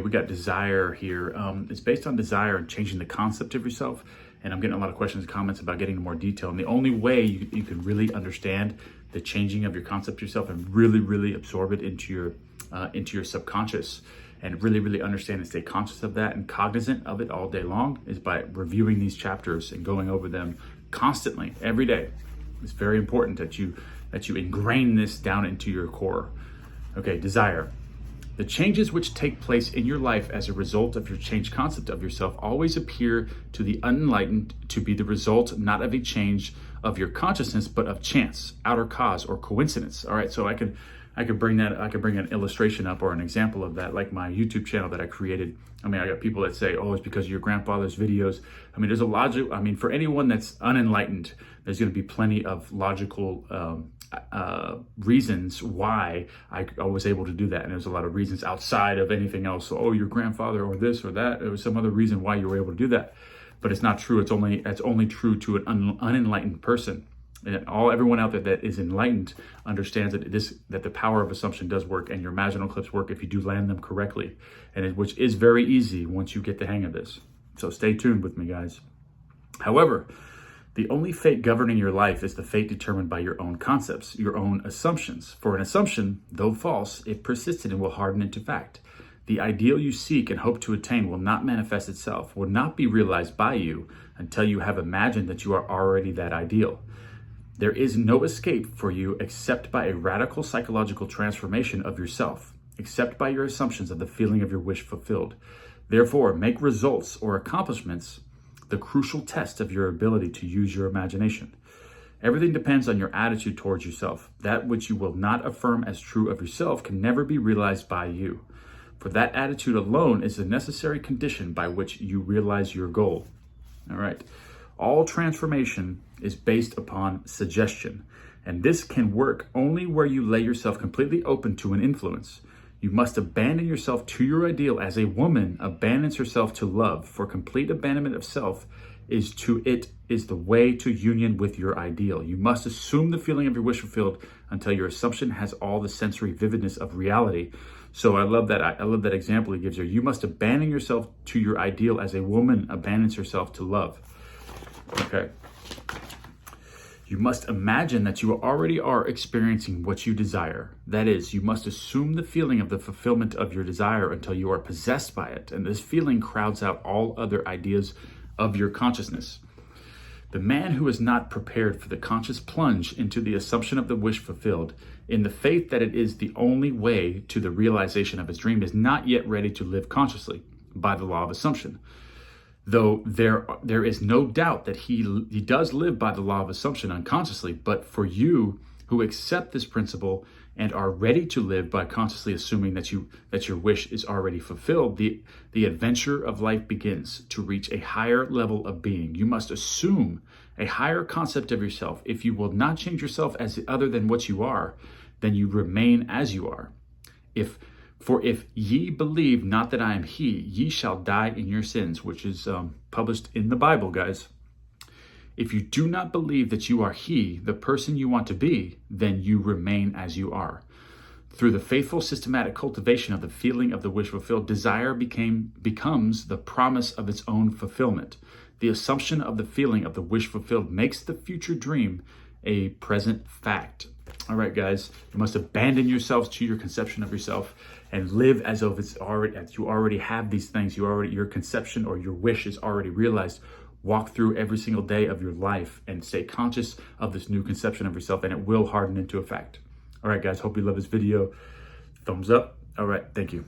We got desire here. It's based on desire and changing the concept of yourself. And I'm getting a lot of questions and comments about getting into more detail. And the only way you can really understand the changing of your concept of yourself and really absorb it into your subconscious and really understand and stay conscious of that and cognizant of it all day long is by reviewing these chapters and going over them constantly every day. It's very important that you ingrain this down into your core. Okay, desire. The changes which take place in your life as a result of your changed concept of yourself always appear to the unenlightened to be the result not of a change of your consciousness, but of chance, outer cause, or coincidence. All right, so I could bring an illustration up or an example of that, like my YouTube channel that I created. I mean, I got people that say, oh, it's because of your grandfather's videos. I mean, there's a logic. I mean, for anyone that's unenlightened, there's going to be plenty of logical reasons why I was able to do that. And there's a lot of reasons outside of anything else. So, oh, your grandfather or this or that. There was some other reason why you were able to do that. But it's not true. It's only true to an unenlightened person. And everyone out there that is enlightened understands that the power of assumption does work, and your imaginal clips work if you do land them correctly, which is very easy once you get the hang of this. So stay tuned with me, guys. However, the only fate governing your life is the fate determined by your own concepts, your own assumptions. For an assumption, though false, if persistent, it will harden into fact. The ideal you seek and hope to attain will not manifest itself, will not be realized by you until you have imagined that you are already that ideal. There is no escape for you except by a radical psychological transformation of yourself, except by your assumptions of the feeling of your wish fulfilled. Therefore, make results or accomplishments the crucial test of your ability to use your imagination. Everything depends on your attitude towards yourself. That which you will not affirm as true of yourself can never be realized by you. For that attitude alone is the necessary condition by which you realize your goal. All right. All transformation is based upon suggestion, and this can work only where you lay yourself completely open to an influence. You must abandon yourself to your ideal as a woman abandons herself to love, for complete abandonment of self is the way to union with your ideal. You must assume the feeling of your wish fulfilled until your assumption has all the sensory vividness of reality. So I love that example he gives here. You must abandon yourself to your ideal as a woman abandons herself to love. Okay. You must imagine that you already are experiencing what you desire. That is, you must assume the feeling of the fulfillment of your desire until you are possessed by it. And this feeling crowds out all other ideas of your consciousness. The man who is not prepared for the conscious plunge into the assumption of the wish fulfilled, in the faith that it is the only way to the realization of his dream, is not yet ready to live consciously by the law of assumption. Though there is no doubt that he does live by the law of assumption unconsciously, but for you who accept this principle and are ready to live by consciously assuming that your wish is already fulfilled, the adventure of life begins to reach a higher level of being. You must assume a higher concept of yourself. If you will not change yourself as other than what you are, then you remain as you are. For if ye believe not that I am he, ye shall die in your sins, which is published in the Bible, guys. If you do not believe that you are he, the person you want to be, then you remain as you are. Through the faithful systematic cultivation of the feeling of the wish fulfilled, desire becomes the promise of its own fulfillment. The assumption of the feeling of the wish fulfilled makes the future dream a present fact. All right, guys, you must abandon yourselves to your conception of yourself and live as though you already have these things. Your conception or your wish is already realized. Walk through every single day of your life and stay conscious of this new conception of yourself, and it will harden into a fact. All right, guys, hope you love this video. Thumbs up. All right, thank you.